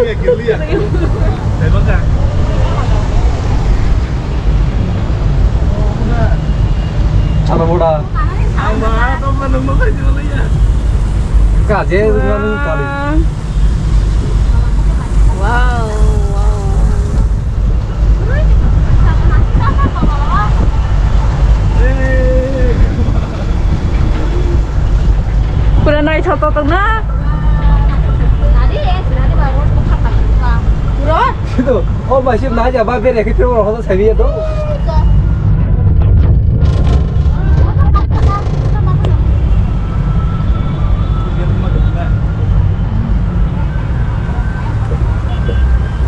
Apa muda? Apa teman teman Julia? Kaje dengan kali. Wow. Pura naik contoh tengah. Pura? Itu, oh masih nanya apa beda kita orang harus saya itu.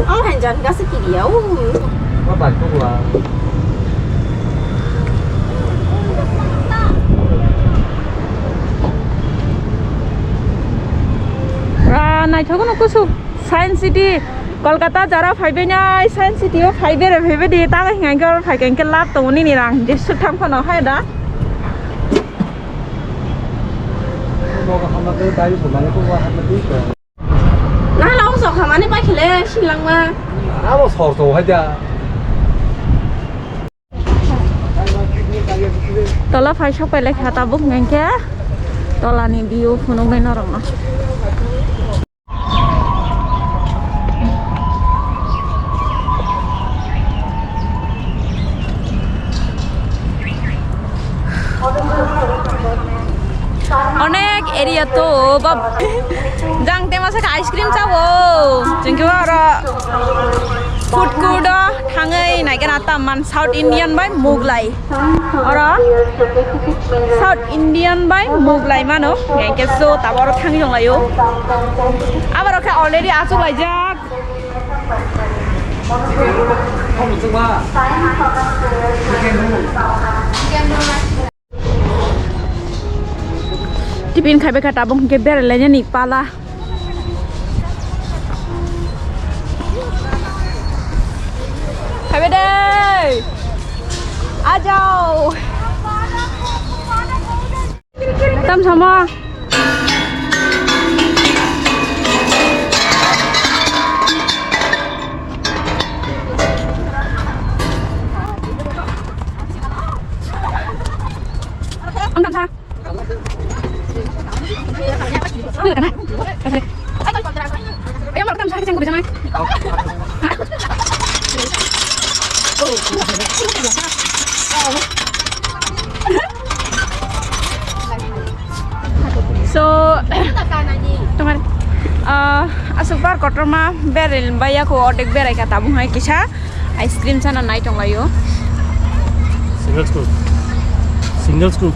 Ông hành trình có sức gì đâu. Có bạn không là. Này thôi nó có số Science City kolkata jara phaibe nya Science City o phaibe re phaibe di ta ngai gor phai ken ken lap to ni ni rang di su thang phono hai da na long sok khamani pa khile shilang ma na lo sor to hai ja tola phai shop pe le khata buk ngai ke tola ni view phono ngai no rang na অনেক area তো বাপ জাংতে মাসে ice cream চাবো जोंखौ आरो food court थाङै नायगोन आतामान south Indian bye Mughlai आरो साउथ इंडियन बाय मुगलाई मानो गेसो ताबारो थाङि दंलायो आबारो खा already आसुक लायजाक Tipin khai beka tabung ke ber lenya nik pala khai be đây a chào tâm sama ông làm sao em mau làm sao cái chân của mày so teman asupar kotorma beril baya ko odek berai kata bung hai kisah ice cream sana naik tong layo single scoop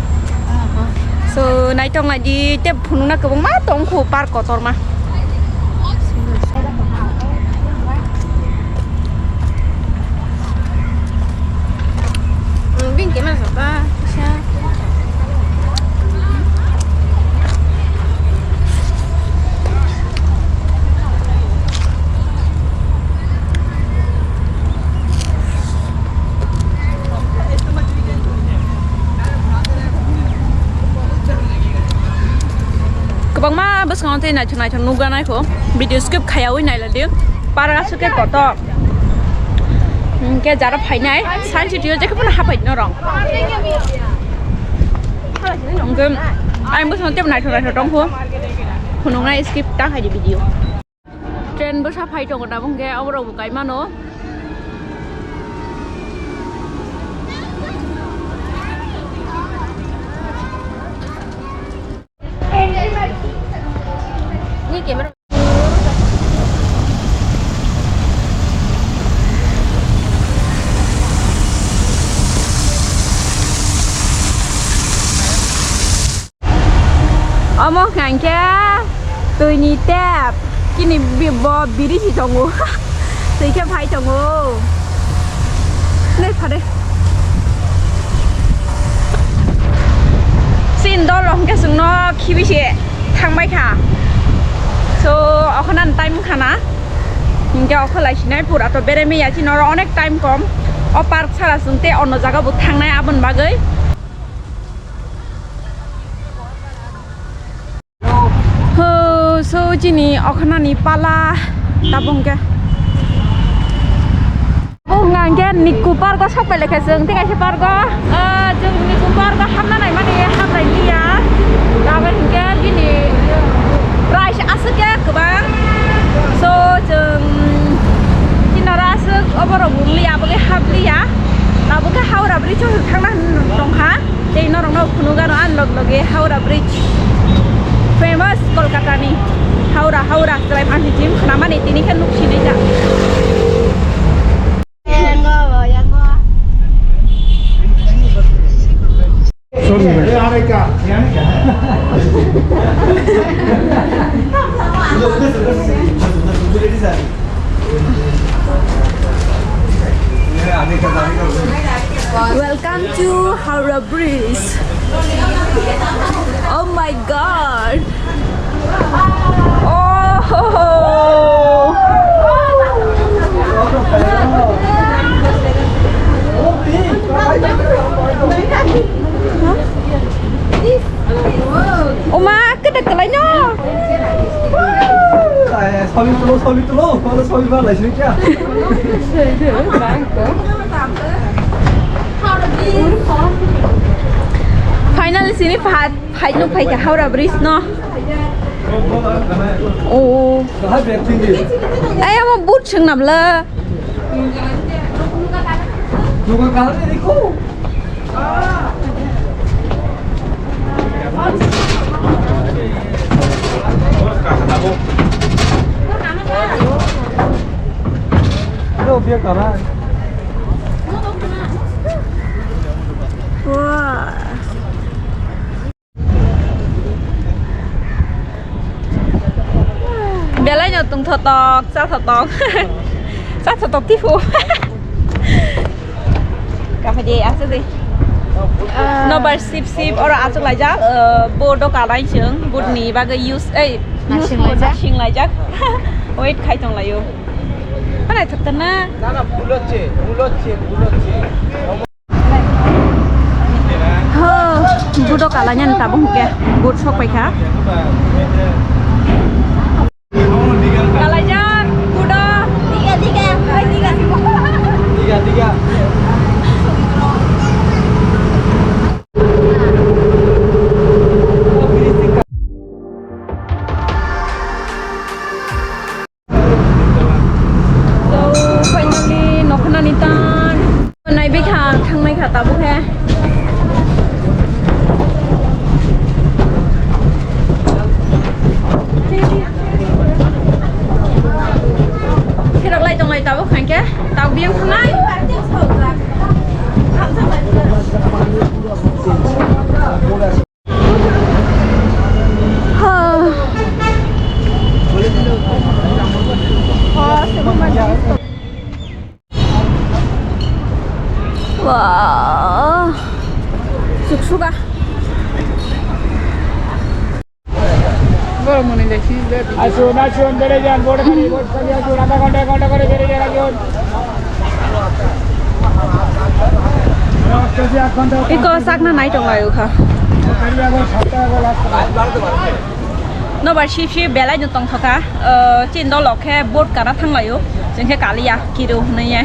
so naik tong lagi tep pununa ke bung ma tong ko par kotorma gimana Sophia? Kebang mah bus ngonte na chunai chun nuga nai ko video script khayau nai la dia para suke koto ke jara phai nai Science City je khapun ha phai no rong ngem ai bus ngonte nai thoi tong phu phunong nai skip ta hai di video train bus ha phai tong da bong ke awro bu kai ma no ni camera Omo ngang kia tôi ni tép kini bò biri si chongu tôi kia phai chongu này phá đây xin đó lòng cái sừng nó khi bị chết thằng bay khả so ở khán ăn time khả na nhưng cái ở khán lại chỉ nói phụ đã tôi biết em bây chỉ nó rõ next time com ở park sao sừng tê ở nó jaga bút thằng này abon bagai so jini okhana ni pala tabung ke ngang ke niku par ko sak pele ke jeng ti ka par ko jeng niku par ko hamna nai mani ham rai ni ya ta ben ke gini price asake kebang so jeng kinara asuk oboro bumli ya bage habli ya ta bage haura bridge thangna dong ha ei no rong no khunuga no an log loge haura bridge famous kolkata ni haura trai pan jim nama ni tini kan nuk sini ja Welcome to Haura Bridge. Oh my god. Oma, kedek kelanya. Sobi tulo, kalau sobi balik sini ya. Finally sini phai nu phai ka Haura Bridge no. Oh. Ai ama boot chang nam la. Nuga kalah ni ko. Sophia kalah. Wah. Bela nyotung thotok, sao thotok. Sao thotok tifu. Cà phê gì ăn gì? Nó bật sip or ăn chút lại chắc bột đồ cả lại chướng bột nỉ và cái use ấy machine lại chắc wait khai trong lại yêu cái này thật tên á hơ bột đồ cả lại nhân ta bông kìa bột sọc phải khác cả lại chắc bột đồ tiga tao bút ha khi đọc lại trong này tao bút hành cái tao biếng không ai Wah, suka. Kalau mau nih sih, Asun bere jangan bodoh kali asun ada kontak kali bere jangan asun. Iko sak na nai trong lại kha. Nó bảo ship bela như tông thaka. Trên đó lọc khe boat cả nó thăng lại yo. Trên khe cả lia kilo này nha.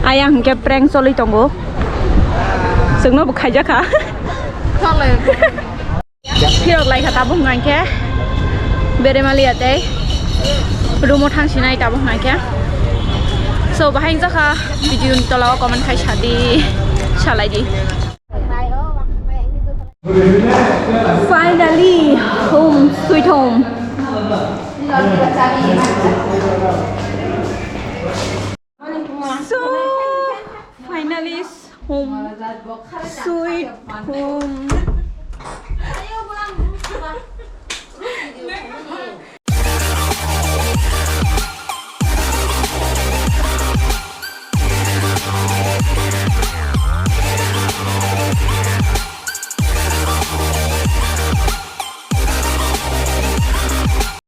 Ayang ke prank soli tonggo. Sừng nó bực khai chắc hả? Khi đọc lại ta bung ngang ke. Bere mali ate. Rumo thang sinai ta bung ngang ke. So bahang chắc hả? Video to lawa comment khai chadi. Chalai di. Finally home sweet home. So finally home sweet home.